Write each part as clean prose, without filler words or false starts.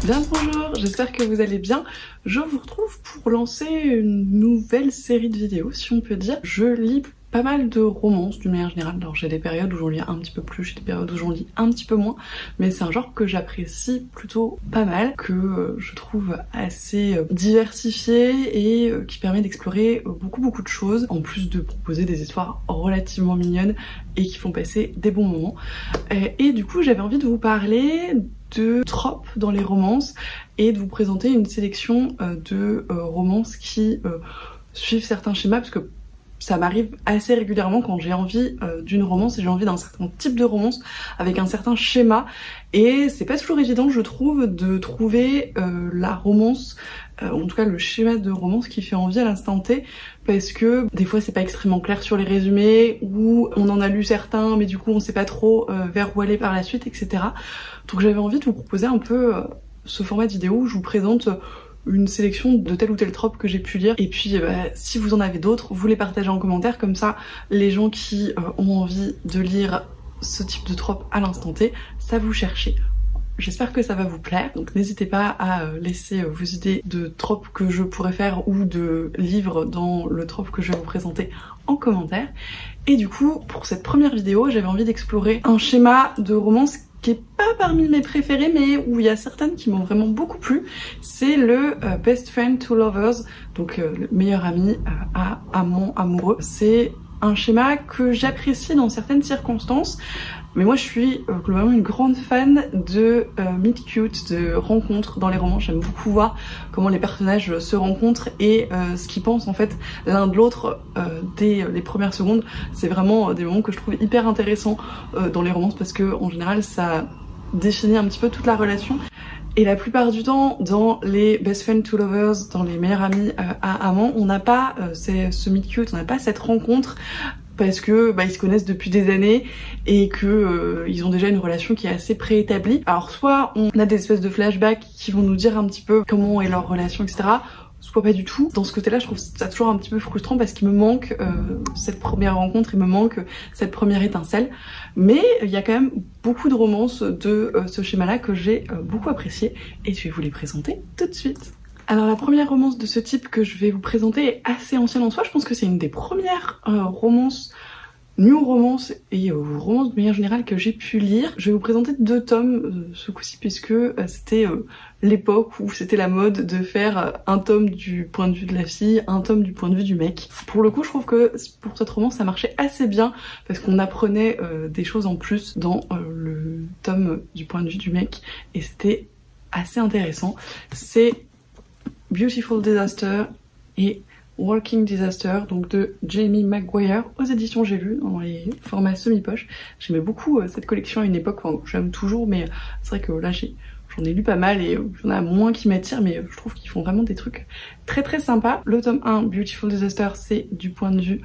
Bien bonjour, j'espère que vous allez bien. Je vous retrouve pour lancer une nouvelle série de vidéos, si on peut dire. Je lis pas mal de romances d'une manière générale. Alors j'ai des périodes où j'en lis un petit peu plus, j'ai des périodes où j'en lis un petit peu moins, mais c'est un genre que j'apprécie plutôt pas mal, que je trouve assez diversifié et qui permet d'explorer beaucoup de choses, en plus de proposer des histoires relativement mignonnes et qui font passer des bons moments. Et du coup j'avais envie de vous parler de tropes dans les romances et de vous présenter une sélection de romances qui suivent certains schémas, parce que ça m'arrive assez régulièrement quand j'ai envie d'une romance et j'ai envie d'un certain type de romance avec un certain schéma, et c'est pas toujours évident, je trouve, de trouver la romance, en tout cas le schéma de romance qui fait envie à l'instant T, parce que des fois c'est pas extrêmement clair sur les résumés, ou on en a lu certains mais du coup on sait pas trop vers où aller par la suite, etc. Donc j'avais envie de vous proposer un peu ce format de vidéo où je vous présente une sélection de tel ou tel trope que j'ai pu lire, et puis si vous en avez d'autres, vous les partagez en commentaire, comme ça les gens qui ont envie de lire ce type de trope à l'instant T, ça vous cherchez. J'espère que ça va vous plaire, donc n'hésitez pas à laisser vos idées de tropes que je pourrais faire ou de livres dans le trope que je vais vous présenter en commentaire. Et du coup, pour cette première vidéo, j'avais envie d'explorer un schéma de romance qui est pas parmi mes préférés, mais où il y a certaines qui m'ont vraiment beaucoup plu. C'est le Best Friend to Lovers, donc le meilleur ami à amant amoureux. C'est un schéma que j'apprécie dans certaines circonstances, mais moi je suis globalement une grande fan de meet cute, de rencontres dans les romans. J'aime beaucoup voir comment les personnages se rencontrent et ce qu'ils pensent en fait l'un de l'autre dès les premières secondes. C'est vraiment des moments que je trouve hyper intéressants dans les romances, parce que en général ça définit un petit peu toute la relation. Et la plupart du temps, dans les best friend to lovers, dans les meilleurs amis à amants, on n'a pas ce meet cute, on n'a pas cette rencontre, parce que ils se connaissent depuis des années et que ils ont déjà une relation qui est assez préétablie. Alors soit on a des espèces de flashbacks qui vont nous dire un petit peu comment est leur relation, etc. Soit pas du tout. Dans ce côté-là, je trouve ça toujours un petit peu frustrant, parce qu'il me manque cette première rencontre, il me manque cette première étincelle. Mais il y a quand même beaucoup de romances de ce schéma-là que j'ai beaucoup apprécié, et je vais vous les présenter tout de suite. Alors la première romance de ce type que je vais vous présenter est assez ancienne en soi. Je pense que c'est une des premières romances, new romance et romance de manière générale que j'ai pu lire. Je vais vous présenter 2 tomes ce coup-ci, puisque c'était l'époque où c'était la mode de faire un tome du point de vue de la fille, un tome du point de vue du mec. Pour le coup, je trouve que pour cette romance ça marchait assez bien, parce qu'on apprenait des choses en plus dans le tome du point de vue du mec, et c'était assez intéressant. C'est Beautiful Disaster et Walking Disaster, donc de Jamie McGuire, aux éditions J'ai lu, dans les formats semi-poche. J'aimais beaucoup cette collection à une époque, enfin j'aime toujours, mais c'est vrai que là j'en ai lu pas mal et j'en ai moins qui m'attirent, mais je trouve qu'ils font vraiment des trucs très sympas. Le tome 1, Beautiful Disaster, c'est du point de vue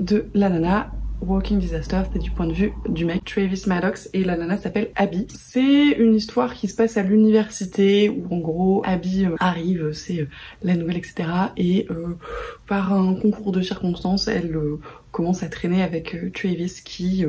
de la nana. Walking Disaster, c'est du point de vue du mec, Travis Maddox, et la nana s'appelle Abby. C'est une histoire qui se passe à l'université, où en gros Abby arrive, c'est la nouvelle, etc. Et par un concours de circonstances, elle commence à traîner avec Travis, qui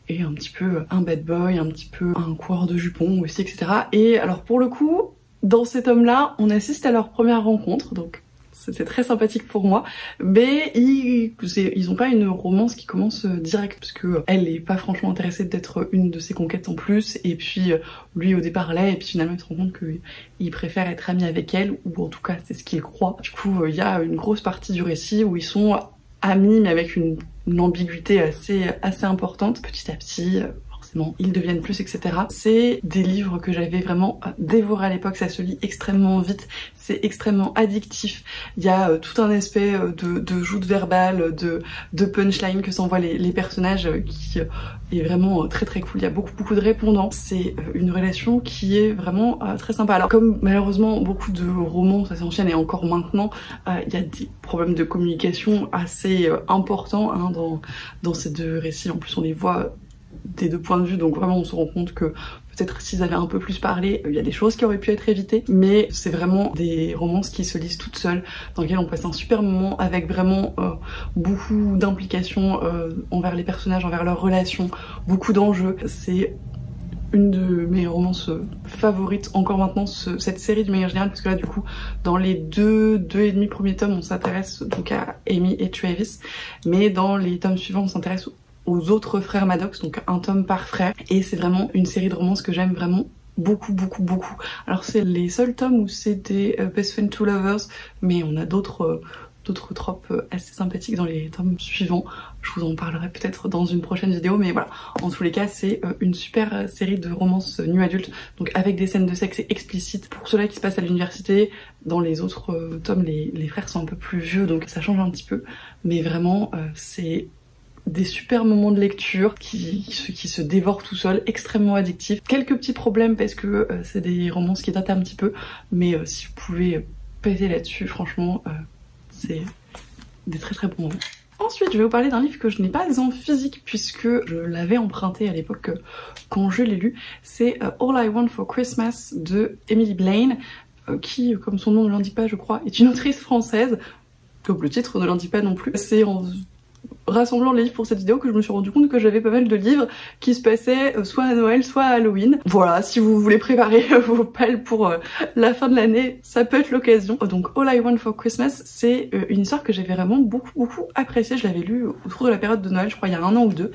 est un petit peu un bad boy, un petit peu un coureur de jupons aussi, etc. Et alors pour le coup, dans cet homme-là, on assiste à leur première rencontre, donc c'est très sympathique pour moi, mais ils ont pas une romance qui commence direct, parce que elle est pas franchement intéressée d'être une de ses conquêtes en plus, et puis lui au départ l'est, et puis finalement il se rend compte qu'il préfère être ami avec elle, ou en tout cas c'est ce qu'il croit. Du coup il y a une grosse partie du récit où ils sont amis, mais avec une ambiguïté assez importante. Petit à petit, ils deviennent plus, etc. C'est des livres que j'avais vraiment dévorés à l'époque, ça se lit extrêmement vite, c'est extrêmement addictif. Il y a tout un aspect de joute verbale, de punchline que s'envoient les personnages qui est vraiment très cool. Il y a beaucoup de répondants. C'est une relation qui est vraiment très sympa. Alors comme malheureusement beaucoup de romans, ça s'enchaîne, et encore maintenant, il y a des problèmes de communication assez importants dans ces 2 récits. En plus on les voit des 2 points de vue, donc vraiment on se rend compte que peut-être s'ils avaient un peu plus parlé, il y a des choses qui auraient pu être évitées, mais c'est vraiment des romances qui se lisent toutes seules, dans lesquelles on passe un super moment, avec vraiment beaucoup d'implications envers les personnages, envers leurs relations, beaucoup d'enjeux. C'est une de mes romances favorites encore maintenant, cette série de manière générale, parce que là du coup dans les deux et demi premiers tomes on s'intéresse donc à Amy et Travis, mais dans les tomes suivants on s'intéresse aux autres frères Maddox, donc un tome par frère, et c'est vraiment une série de romances que j'aime vraiment beaucoup. Alors c'est les seuls tomes où c'est des best friend two lovers, mais on a d'autres tropes assez sympathiques dans les tomes suivants. Je vous en parlerai peut-être dans une prochaine vidéo, mais voilà. En tous les cas, c'est une super série de romances new adultes, donc avec des scènes de sexe explicites. Pour ceux-là qui se passent à l'université, dans les autres tomes, les frères sont un peu plus vieux, donc ça change un petit peu. Mais vraiment, c'est des super moments de lecture qui se dévorent tout seul, extrêmement addictifs. Quelques petits problèmes parce que c'est des romances qui datent un petit peu, mais si vous pouvez péter là-dessus, franchement, c'est des très bons moments. Ensuite, je vais vous parler d'un livre que je n'ai pas en physique puisque je l'avais emprunté à l'époque quand je l'ai lu. C'est All I Want for Christmas de Emily Blaine, qui, comme son nom ne l'indique pas je crois, est une autrice française, comme le titre ne l'indique pas non plus. C'est en rassemblant les livres pour cette vidéo que je me suis rendu compte que j'avais pas mal de livres qui se passaient soit à Noël soit à Halloween. Voilà, si vous voulez préparer vos pales pour la fin de l'année, ça peut être l'occasion. Donc All I Want for Christmas, c'est une histoire que j'avais vraiment beaucoup appréciée. Je l'avais lu autour de la période de Noël, je crois il y a 1 an ou 2,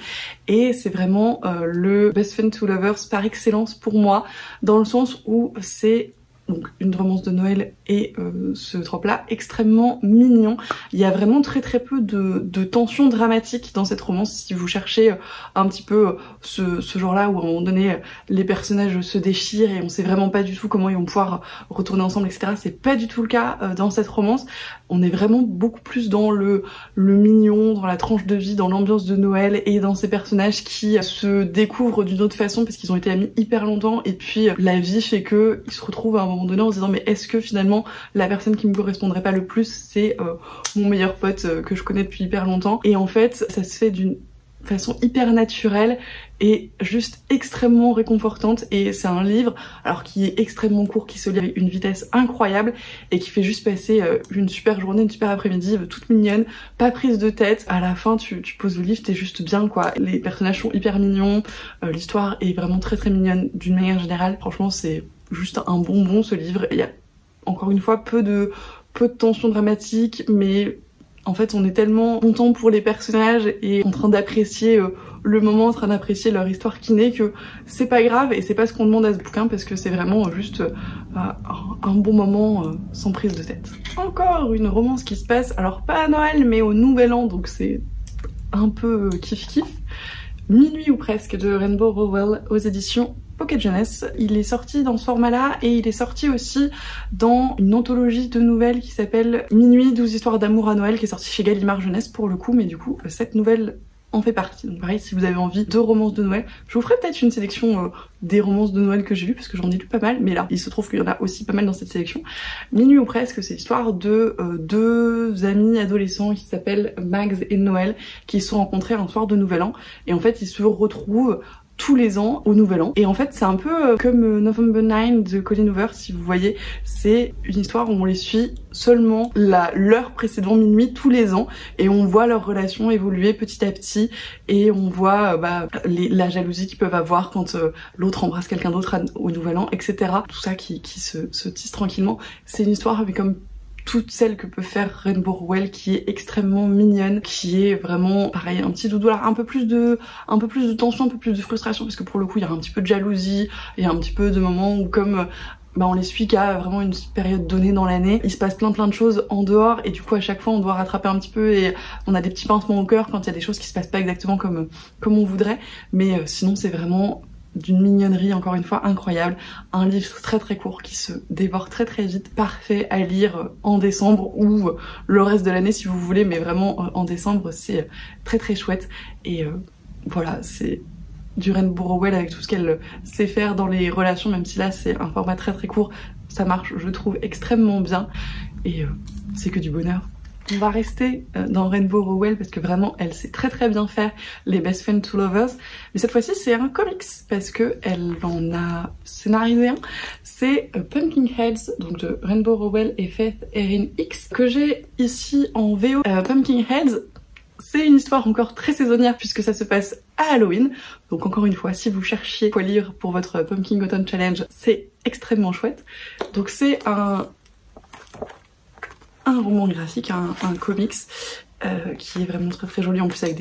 et c'est vraiment le best friend two lovers par excellence pour moi, dans le sens où c'est donc une romance de Noël et ce trope-là extrêmement mignon. Il y a vraiment très peu de tension dramatique dans cette romance. Si vous cherchez un petit peu ce genre-là où à un moment donné les personnages se déchirent et on sait vraiment pas du tout comment ils vont pouvoir retourner ensemble, etc. C'est pas du tout le cas dans cette romance. On est vraiment beaucoup plus dans le mignon, dans la tranche de vie, dans l'ambiance de Noël et dans ces personnages qui se découvrent d'une autre façon parce qu'ils ont été amis hyper longtemps et puis la vie fait que ils se retrouvent à un moment donné en se disant mais est-ce que finalement la personne qui me correspondrait pas le plus c'est mon meilleur pote que je connais depuis hyper longtemps, et en fait ça se fait d'une façon hyper naturelle et juste extrêmement réconfortante. Et c'est un livre alors qui est extrêmement court, qui se lit avec une vitesse incroyable et qui fait juste passer une super journée, une super après-midi toute mignonne, pas prise de tête. À la fin tu poses le livre, t'es juste bien quoi. Les personnages sont hyper mignons, l'histoire est vraiment très mignonne d'une manière générale. Franchement c'est juste un bonbon ce livre. Il y a encore une fois peu de tension dramatique, mais en fait on est tellement content pour les personnages et en train d'apprécier le moment, en train d'apprécier leur histoire qui naît, que c'est pas grave et c'est pas ce qu'on demande à ce bouquin parce que c'est vraiment juste un bon moment sans prise de tête. Encore une romance qui se passe, alors pas à Noël mais au Nouvel An, donc c'est un peu kiff. Minuit ou presque de Rainbow Rowell aux éditions Pocket Jeunesse. Il est sorti dans ce format-là et il est sorti aussi dans une anthologie de nouvelles qui s'appelle Minuit, 12 histoires d'amour à Noël, qui est sortie chez Gallimard Jeunesse pour le coup, mais du coup cette nouvelle en fait partie. Donc pareil, si vous avez envie de romances de Noël, je vous ferai peut-être une sélection des romances de Noël que j'ai lues parce que j'en ai lu pas mal, mais là il se trouve qu'il y en a aussi pas mal dans cette sélection. Minuit ou presque, c'est l'histoire de deux amis adolescents qui s'appellent Max et Noël, qui se sont rencontrés un soir de Nouvel An et en fait ils se retrouvent tous les ans au Nouvel An. Et en fait c'est un peu comme November 9 de Colleen Hoover, si vous voyez, c'est une histoire où on les suit seulement l'heure précédant minuit tous les ans et on voit leur relation évoluer petit à petit et on voit la jalousie qu'ils peuvent avoir quand l'autre embrasse quelqu'un d'autre au Nouvel An, etc. Tout ça qui se tisse tranquillement. C'est une histoire mais comme toute celle que peut faire Rainbow Rowell, qui est extrêmement mignonne, qui est vraiment pareil, un petit doudou. Alors un peu plus de tension, un peu plus de frustration parce que pour le coup il y a un petit peu de jalousie, il y a un petit peu de moments où comme on les suit qu'à vraiment une période donnée dans l'année, il se passe plein de choses en dehors et du coup à chaque fois on doit rattraper un petit peu et on a des petits pincements au cœur quand il y a des choses qui se passent pas exactement comme on voudrait, mais sinon c'est vraiment d'une mignonnerie encore une fois incroyable, un livre très court qui se dévore très vite, parfait à lire en décembre ou le reste de l'année si vous voulez, mais vraiment en décembre c'est très chouette et voilà, c'est du Rainbow Rowell avec tout ce qu'elle sait faire dans les relations, même si là c'est un format très court, ça marche je trouve extrêmement bien et c'est que du bonheur. On va rester dans Rainbow Rowell parce que vraiment elle sait très bien faire les Best Friend Two Lovers, mais cette fois-ci c'est un comics parce que elle en a scénarisé un. C'est Pumpkinheads, donc de Rainbow Rowell et Faith Erin Hicks, que j'ai ici en VO. Pumpkinheads, C'est une histoire encore très saisonnière puisque ça se passe à Halloween. Donc encore une fois, si vous cherchiez quoi lire pour votre Pumpkin Autumn Challenge, c'est extrêmement chouette. Donc c'est un roman graphique, un comics qui est vraiment très très joli en plus avec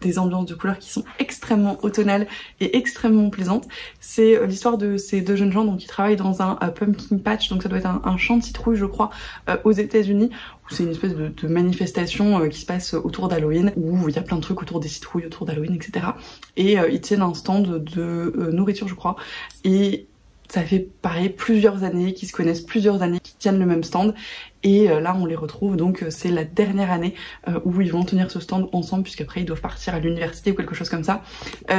des ambiances de couleurs qui sont extrêmement automnales et extrêmement plaisantes. C'est l'histoire de ces deux jeunes gens donc qui travaillent dans un pumpkin patch, donc ça doit être un champ de citrouilles je crois aux États-Unis, où c'est une espèce de manifestation qui se passe autour d'Halloween, où il y a plein de trucs autour des citrouilles, autour d'Halloween, etc. Et ils tiennent un stand de nourriture je crois, et ça fait pareil plusieurs années qu'ils se connaissent, plusieurs années qu'ils tiennent le même stand. Et là on les retrouve, donc c'est la dernière année où ils vont tenir ce stand ensemble puisqu'après ils doivent partir à l'université ou quelque chose comme ça.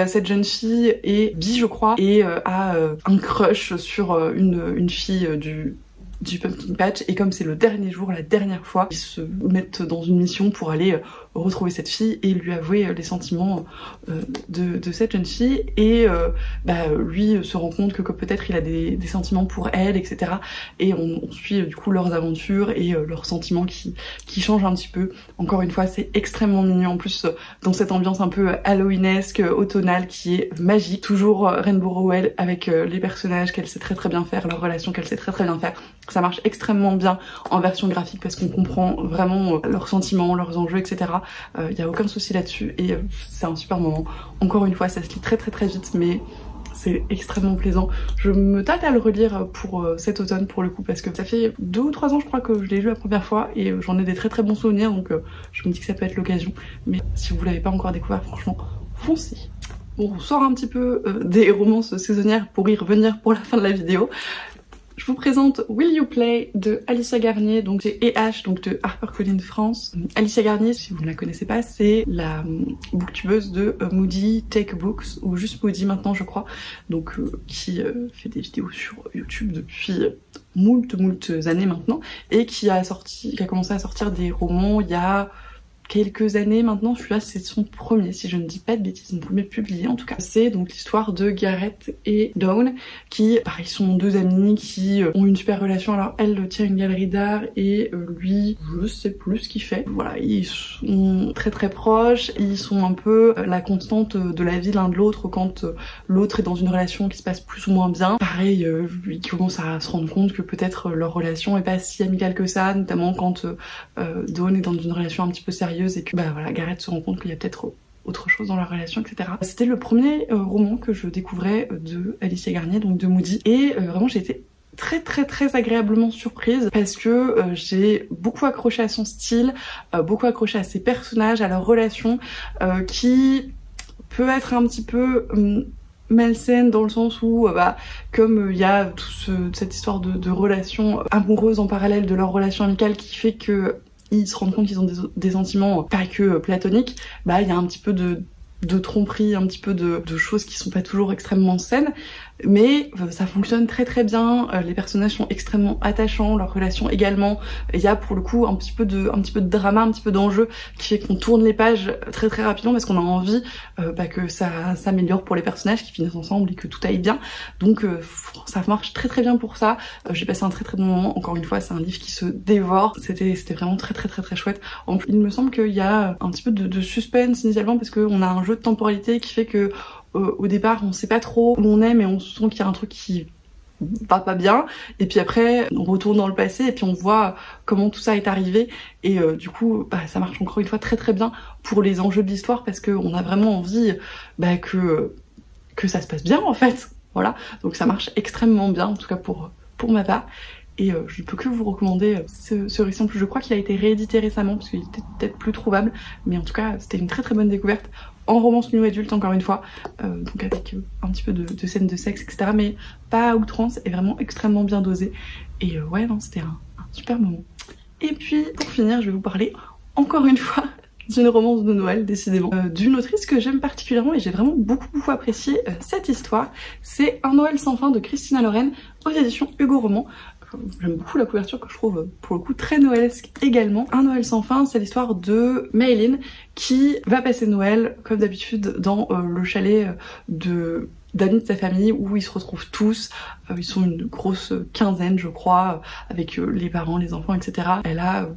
Cette jeune fille est bi je crois et a un crush sur une fille du Pumpkin Patch, et comme c'est le dernier jour, la dernière fois, ils se mettent dans une mission pour aller retrouver cette fille et lui avouer les sentiments de cette jeune fille, et lui se rend compte que peut-être il a des sentiments pour elle, etc. Et on suit du coup leurs aventures et leurs sentiments qui changent un petit peu. Encore une fois, c'est extrêmement mignon, en plus dans cette ambiance un peu halloweenesque, automnale, qui est magique. Toujours Rainbow Rowell avec les personnages qu'elle sait très très bien faire, leurs relations qu'elle sait très très bien faire. Ça marche extrêmement bien en version graphique parce qu'on comprend vraiment leurs sentiments, leurs enjeux, etc. Y a aucun souci là-dessus, et c'est un super moment. Encore une fois, ça se lit très très très vite, mais c'est extrêmement plaisant. Je me tâte à le relire pour cet automne pour le coup, parce que ça fait 2 ou 3 ans je crois que je l'ai lu la première fois et j'en ai des très très bons souvenirs, donc je me dis que ça peut être l'occasion. Mais si vous l'avez pas encore découvert, franchement, foncez. On sort un petit peu des romances saisonnières pour y revenir pour la fin de la vidéo. Je vous présente Will You Play de Alicia Garnier, donc c'est EH, donc de HarperCollins France. Alicia Garnier, si vous ne la connaissez pas, c'est la booktubeuse de Moody Take Books, ou juste Moody maintenant je crois, donc qui fait des vidéos sur YouTube depuis moult années maintenant, et qui a commencé à sortir des romans il y a quelques années maintenant. Celui-là c'est son premier, si je ne dis pas de bêtises, son premier publié en tout cas. C'est donc l'histoire de Garrett et Dawn, qui pareil sont deux amis qui ont une super relation. Alors elle tient une galerie d'art et lui je sais plus ce qu'il fait. Voilà, ils sont très très proches, ils sont un peu la constante de la vie l'un de l'autre quand l'autre est dans une relation qui se passe plus ou moins bien. Pareil, ils commencent à se rendre compte que peut-être leur relation est pas si amicale que ça, notamment quand Dawn est dans une relation un petit peu sérieuse et que voilà, Garrett se rend compte qu'il y a peut-être autre chose dans leur relation, etc. C'était le premier roman que je découvrais de Alicia Garnier, donc de Moody, et vraiment j'ai été très agréablement surprise parce que j'ai beaucoup accroché à son style, beaucoup accroché à ses personnages, à leur relation qui peut être un petit peu malsaine dans le sens où comme il y a toute cette histoire de relations amoureuses en parallèle de leur relation amicale qui fait que ils se rendent compte qu'ils ont des sentiments pas que platoniques, il y a un petit peu de tromperie, un petit peu de choses qui sont pas toujours extrêmement saines, mais ça fonctionne très bien. Les personnages sont extrêmement attachants, leurs relations également. Il y a pour le coup un petit peu de drama, un petit peu d'enjeu qui fait qu'on tourne les pages très rapidement parce qu'on a envie que ça s'améliore pour les personnages qui finissent ensemble et que tout aille bien. Donc ça marche très bien pour ça. J'ai passé un très bon moment. Encore une fois, c'est un livre qui se dévore. C'était vraiment très chouette. En plus, il me semble qu'il y a un petit peu de suspense initialement parce qu'on a un jeu de temporalité qui fait que au départ on sait pas trop où on est, mais on sent qu'il y a un truc qui va pas bien, et puis après on retourne dans le passé et puis on voit comment tout ça est arrivé, et du coup ça marche encore une fois très bien pour les enjeux de l'histoire parce qu'on a vraiment envie que ça se passe bien en fait. Voilà, donc ça marche extrêmement bien, en tout cas pour ma part. Et je ne peux que vous recommander ce récit. En plus je crois qu'il a été réédité récemment parce qu'il était peut-être plus trouvable, mais en tout cas c'était une très bonne découverte en romance new adulte encore une fois, donc avec un petit peu de scènes de sexe, etc., mais pas à outrance, et vraiment extrêmement bien dosé. Et ouais, non, c'était un super moment. Et puis pour finir, je vais vous parler encore une fois d'une romance de Noël, décidément, d'une autrice que j'aime particulièrement et j'ai vraiment beaucoup apprécié cette histoire. C'est Un Noël sans fin de Christina Loren aux éditions Hugo Roman. J'aime beaucoup la couverture que je trouve pour le coup très noëlesque également. Un Noël sans fin, c'est l'histoire de Maylin qui va passer Noël comme d'habitude dans le chalet d'amis de sa famille où ils se retrouvent tous. Ils sont une grosse quinzaine je crois, avec les parents, les enfants, etc. Elle a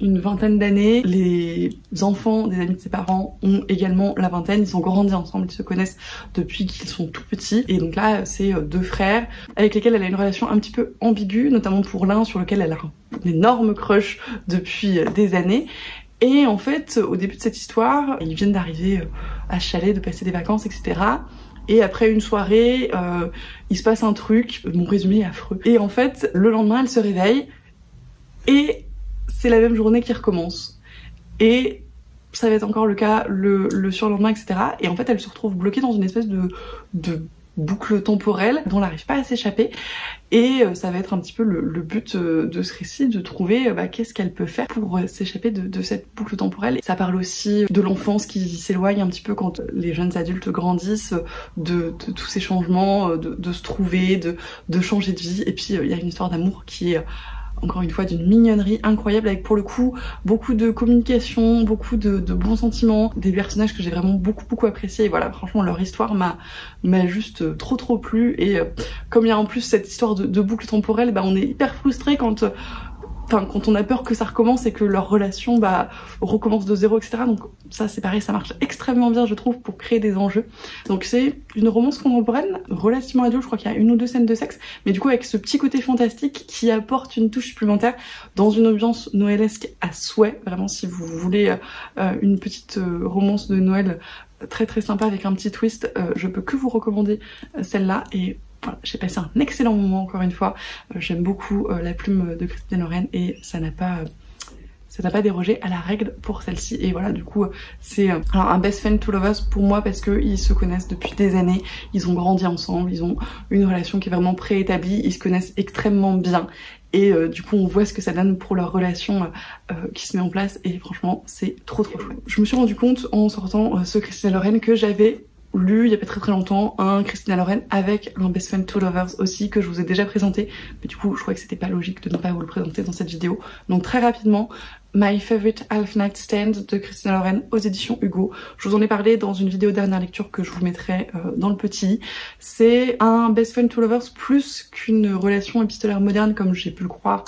une vingtaine d'années. Les enfants des amis de ses parents ont également la vingtaine, ils ont grandi ensemble, ils se connaissent depuis qu'ils sont tout petits. Et donc là, c'est deux frères avec lesquels elle a une relation un petit peu ambiguë, notamment pour l'un sur lequel elle a un énorme crush depuis des années. Et en fait, au début de cette histoire, ils viennent d'arriver à Chalais, de passer des vacances, etc. Et après une soirée, il se passe un truc, mon résumé est affreux. Et en fait, le lendemain, elle se réveille et c'est la même journée qui recommence. Et ça va être encore le cas le surlendemain, etc. Et en fait, elle se retrouve bloquée dans une espèce de boucle temporelle dont elle n'arrive pas à s'échapper. Et ça va être un petit peu le but de ce récit, de trouver qu'est-ce qu'elle peut faire pour s'échapper de cette boucle temporelle. Et ça parle aussi de l'enfance qui s'éloigne un petit peu quand les jeunes adultes grandissent, de tous ces changements, de se trouver, de changer de vie. Et puis il y a une histoire d'amour qui est encore une fois d'une mignonnerie incroyable, avec pour le coup beaucoup de communication, beaucoup de bons sentiments, des personnages que j'ai vraiment beaucoup appréciés. Et voilà, franchement leur histoire m'a juste trop plu. Et comme il y a en plus cette histoire de boucle temporelle, on est hyper frustré quand on a peur que ça recommence et que leur relation recommence de zéro, etc. Donc ça c'est pareil, ça marche extrêmement bien je trouve pour créer des enjeux. Donc c'est une romance contemporaine relativement adulte, je crois qu'il y a 1 ou 2 scènes de sexe, mais du coup avec ce petit côté fantastique qui apporte une touche supplémentaire dans une ambiance noëlesque à souhait. Vraiment, si vous voulez une petite romance de Noël très sympa avec un petit twist, je peux que vous recommander celle-là. Et voilà, j'ai passé un excellent moment encore une fois. J'aime beaucoup la plume de Christine Loren et ça n'a pas dérogé à la règle pour celle-ci. Et voilà, du coup c'est un best friend to lovers pour moi parce que ils se connaissent depuis des années, ils ont grandi ensemble, ils ont une relation qui est vraiment préétablie, ils se connaissent extrêmement bien. Et du coup on voit ce que ça donne pour leur relation qui se met en place et franchement c'est trop chouette. Je me suis rendu compte en sortant ce Christina Loren que j'avais lu il y a pas très longtemps un Christina Loren avec un Best Friend to Lovers aussi que je vous ai déjà présenté, mais du coup je crois que c'était pas logique de ne pas vous le présenter dans cette vidéo. Donc très rapidement, My Favorite Half Night Stand de Christina Loren aux éditions Hugo. Je vous en ai parlé dans une vidéo dernière lecture que je vous mettrai dans le petit. C'est un Best Friend to Lovers plus qu'une relation épistolaire moderne comme j'ai pu le croire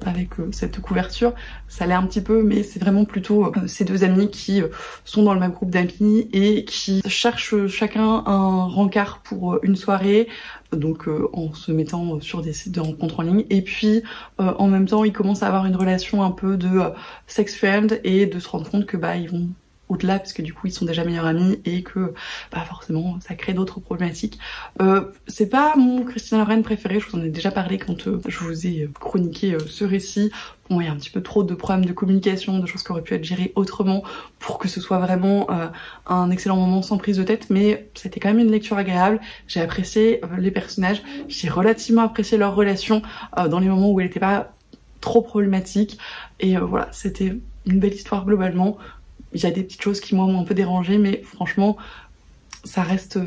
avec cette couverture. Ça l'est un petit peu, mais c'est vraiment plutôt ces deux amis qui sont dans le même groupe d'amis et qui cherchent chacun un rencard pour une soirée, donc en se mettant sur des sites de rencontres en ligne. Et puis en même temps ils commencent à avoir une relation un peu de sex friend et de se rendre compte que ils vont au-delà parce que du coup ils sont déjà meilleurs amis et que forcément ça crée d'autres problématiques. C'est pas mon Christina Loren préféré, je vous en ai déjà parlé quand je vous ai chroniqué ce récit. Bon, il y a un petit peu trop de problèmes de communication, de choses qui auraient pu être gérées autrement pour que ce soit vraiment un excellent moment sans prise de tête, mais c'était quand même une lecture agréable. J'ai apprécié les personnages, j'ai relativement apprécié leur relation dans les moments où elle n'était pas trop problématique. Et voilà, c'était une belle histoire globalement. Il y a des petites choses qui moi m'ont un peu dérangé, mais franchement ça reste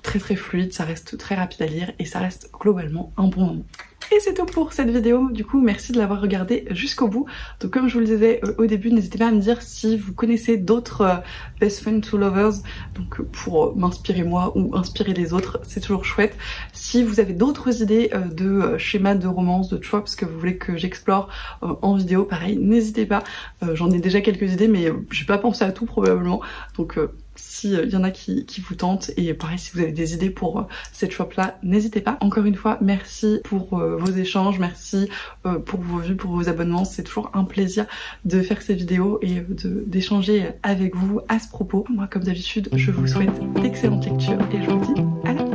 très fluide, ça reste très rapide à lire et ça reste globalement un bon moment. Et c'est tout pour cette vidéo, du coup merci de l'avoir regardée jusqu'au bout. Donc comme je vous le disais au début, n'hésitez pas à me dire si vous connaissez d'autres Best Friend to Lovers, donc pour m'inspirer moi ou inspirer les autres, c'est toujours chouette. Si vous avez d'autres idées de schémas de romance, de tropes que vous voulez que j'explore en vidéo, pareil, n'hésitez pas. J'en ai déjà quelques idées mais j'ai pas pensé à tout probablement, donc s'il y en a qui vous tentent, et pareil si vous avez des idées pour cette shop là, n'hésitez pas. Encore une fois merci pour vos échanges, merci pour vos vues, pour vos abonnements, c'est toujours un plaisir de faire ces vidéos et d'échanger avec vous à ce propos. Moi comme d'habitude je vous souhaite d'excellentes lectures et je vous dis à la prochaine.